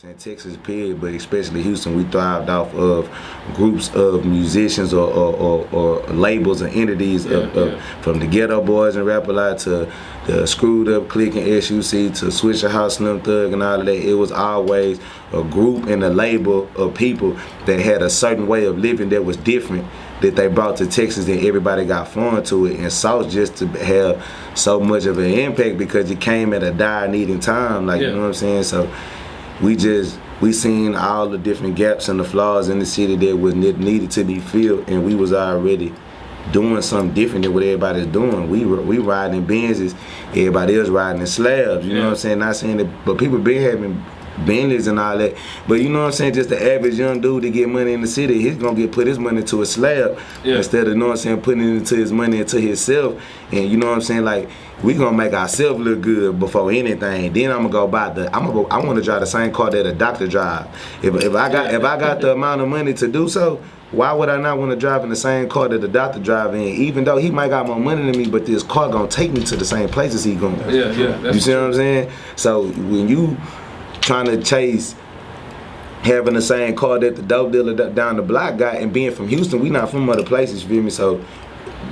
saying Texas period, but especially Houston, we thrived off of groups of musicians or labels and entities from the Geto Boys and Rap-A-Lot to the Screwed Up Click and SUC to Swisha House, Slim Thug and all of that. It was always a group and a label of people that had a certain way of living that was different that they brought to Texas, and everybody got foreign to it. And Sauce just to have so much of an impact because it came at a dire needing time, like, you know what I'm saying? So we seen all the different gaps and the flaws in the city that was needed to be filled, and we was already doing something different than what everybody's doing. We riding in Benzes, everybody else riding in slabs, you know what I'm saying? Not saying that, but people been having Bentleys and all that, but you know what I'm saying, just the average young dude to get money in the city, he's gonna put his money into a slab instead of, you know what I'm saying, putting it into his money into himself. And you know what I'm saying, like, we gonna make ourselves look good before anything. Then I'm gonna go buy I want to drive the same car that a doctor drive. If I got the amount of money to do so, why would I not want to drive in the same car that the doctor drive in? Even though he might got more money than me, but this car gonna take me to the same places he going. You see what I'm saying? So when you trying to chase having the same car that the dope dealer down the block got, and being from Houston, we not from other places, you feel me? So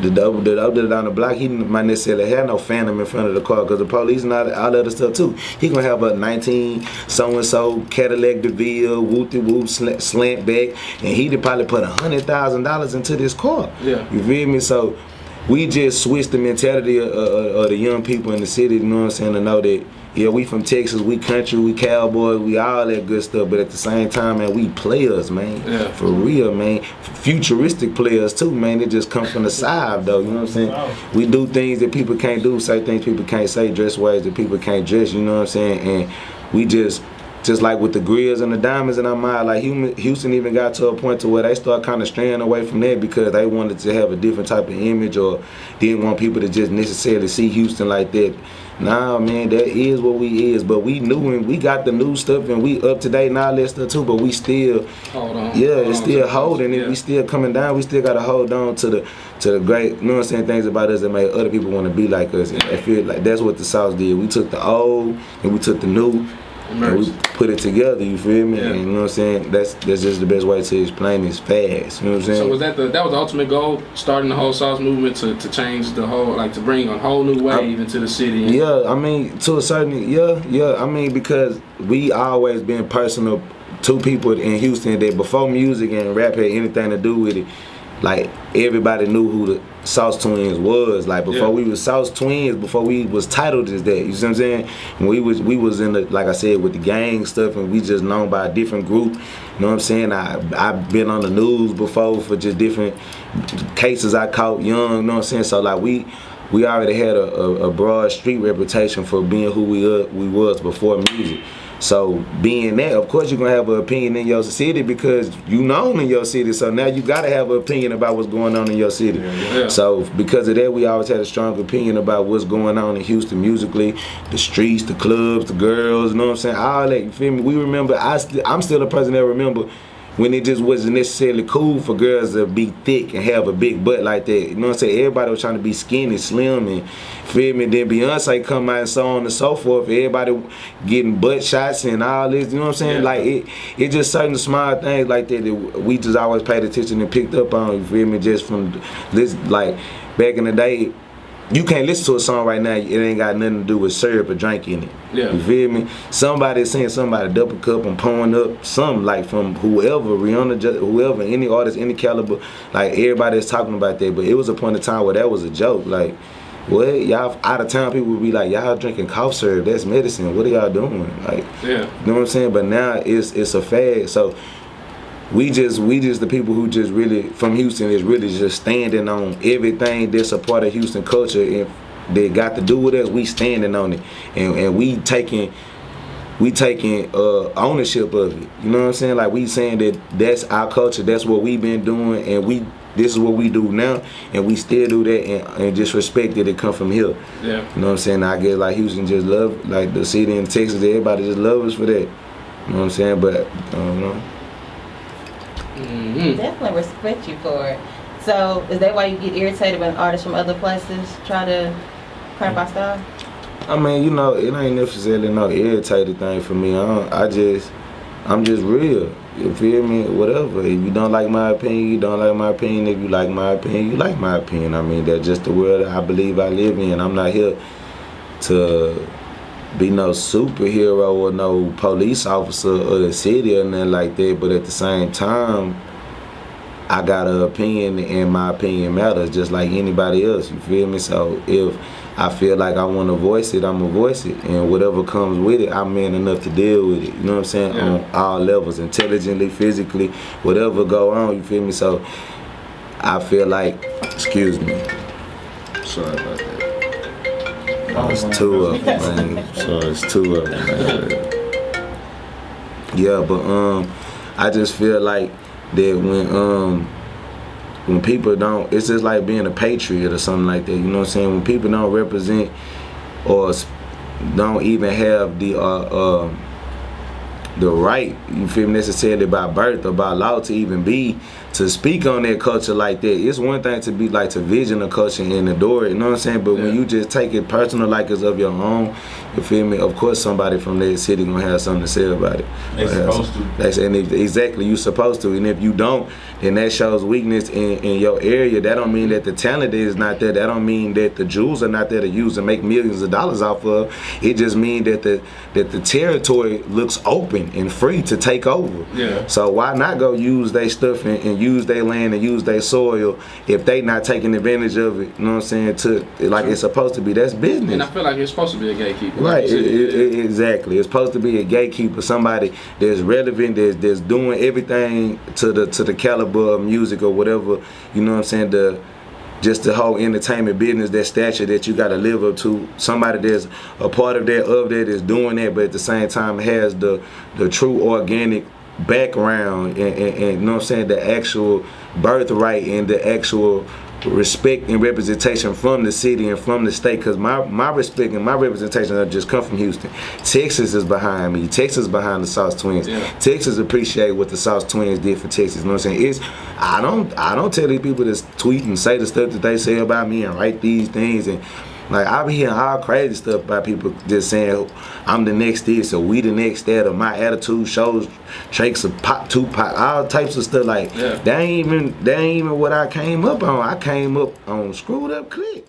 the dope dealer down the block, he might necessarily have no phantom in front of the car because the police and all the other stuff too. He gonna have a 19 so-and-so Cadillac DeVille, whoop-de-whoop, slant back, and he'd probably put $100,000 into this car. You feel me? So we just switched the mentality of the young people in the city, you know what I'm saying, to know that, yeah, we from Texas, we country, we cowboys, we all that good stuff, but at the same time, man, we players, man. For real, man. Futuristic players too, man. They just come from the side, though, you know what I'm saying? We do things that people can't do, say things people can't say, dress ways that people can't dress, you know what I'm saying? And we just like with the grills and the diamonds in our mind, like Houston even got to a point to where they start kind of straying away from that because they wanted to have a different type of image or didn't want people to just necessarily see Houston like that. Nah, man, that is what we is, but we knew and we got the new stuff and we up to date and all that stuff too, but we still it's still holding it. We still coming down. We still gotta hold on to the great, you know what I'm saying, things about us that make other people want to be like us. And I feel like that's what the Sauce did. We took the old and we took the new and we put it together, you feel me? And you know what I'm saying? That's just the best way to explain it fast. You know what I'm saying? So was that was the ultimate goal, starting the whole Sauce movement to change the whole, like to bring a whole new wave into the city? Yeah, I mean, to a certain, I mean, because we always been personal to people in Houston that before music and rap had anything to do with it, like everybody knew who the Sauce Twins was. Like before we was Sauce Twins, before we was titled as that, you see what I'm saying? When we was in the, like I said, with the gang stuff, and we just known by a different group, you know what I'm saying? I've been on the news before for just different cases I caught young, you know what I'm saying? So like we already had a broad street reputation for being who we was before music. So being that, of course you're gonna have an opinion in your city because you known in your city. So now you gotta have an opinion about what's going on in your city. So because of that, we always had a strong opinion about what's going on in Houston musically, the streets, the clubs, the girls, you know what I'm saying? All that, you feel me? We remember, I'm still a person that remember when it just wasn't necessarily cool for girls to be thick and have a big butt like that. You know what I'm saying? Everybody was trying to be skinny, slim, and feel me? Then Beyonce come out and so on and so forth. Everybody getting butt shots and all this, you know what I'm saying? Like it just certain small things like that we just always paid attention and picked up on, you feel me? Just from this, like back in the day, you can't listen to a song right now, it ain't got nothing to do with syrup or drink in it. You feel me? Somebody saying somebody double cup and pouring up something, like from whoever, Rihanna, whoever, any artist, any caliber, like everybody is talking about that. But it was a point in time where that was a joke. Like, what? Y'all out of town people would be like, y'all drinking cough syrup, that's medicine. What are y'all doing? Like, you know what I'm saying? But now it's a fad. So we just the people who just really from Houston is really just standing on everything that's a part of Houston culture and they got to do with us. We standing on it and we taking ownership of it. You know what I'm saying? Like we saying that that's our culture, that's what we've been doing, and this is what we do now, and we still do that and just respect that it come from here. You know what I'm saying? I guess like Houston just love, like the city in Texas, everybody just love us for that. You know what I'm saying? But I don't know. Definitely respect you for it. So is that why you get irritated when artists from other places try to crap our style? I mean, you know, it ain't necessarily no irritated thing for me. I just I'm just real. You feel me? Whatever. If you don't like my opinion, you don't like my opinion. If you like my opinion, you like my opinion. I mean, that's just the world I believe I live in. I'm not here to be no superhero or no police officer of the city or nothing like that. But at the same time, I got an opinion, and my opinion matters just like anybody else. You feel me? So if I feel like I want to voice it, I'm going to voice it. And whatever comes with it, I'm man enough to deal with it. You know what I'm saying? Yeah. On all levels, intelligently, physically, whatever go on, you feel me? So I feel like, excuse me. Sorry about that. It's two of them, man. So it's two of them, man. Yeah, but I just feel like that when people don't, it's just like being a patriot or something like that. You know what I'm saying? When people don't represent or don't even have the right, you feel me, necessarily by birth or by law to even be, to speak on that culture like that. It's one thing to be like to vision a culture and adore it, you know what I'm saying? But when you just take it personal like it's of your own, you feel me, of course somebody from that city gonna have something to say about it. They supposed to. Exactly, you supposed to. And if you don't, then that shows weakness in your area. That don't mean that the talent is not there. That don't mean that the jewels are not there to use and make millions of dollars off of. It just means that the territory looks open and free to take over. Yeah. So why not go use their stuff and use their land and use their soil if they not taking advantage of it? You know what I'm saying? To like it's supposed to be. That's business. And I feel like it's supposed to be a gatekeeper. Right. Exactly. It's supposed to be a gatekeeper. Somebody that's relevant. That's doing everything to the caliber of music or whatever. You know what I'm saying? Just the whole entertainment business, that stature that you got to live up to. Somebody that's a part of that is doing that, but at the same time has the true organic background and you know what I'm saying, the actual birthright and the actual respect and representation from the city and from the state. Because my respect and my representation have just come from Houston. Texas is behind me. Texas is behind the Sauce Twins. Yeah. Texas appreciate what the Sauce Twins did for Texas. You know what I'm saying? I don't tell these people to tweet and say the stuff that they say about me and write these things, and like I be hearing all crazy stuff about people just saying I'm the next this or we the next that or my attitude shows traits of pop, Tupac, all types of stuff. Like that ain't even what I came up on. I came up on Screwed Up Click.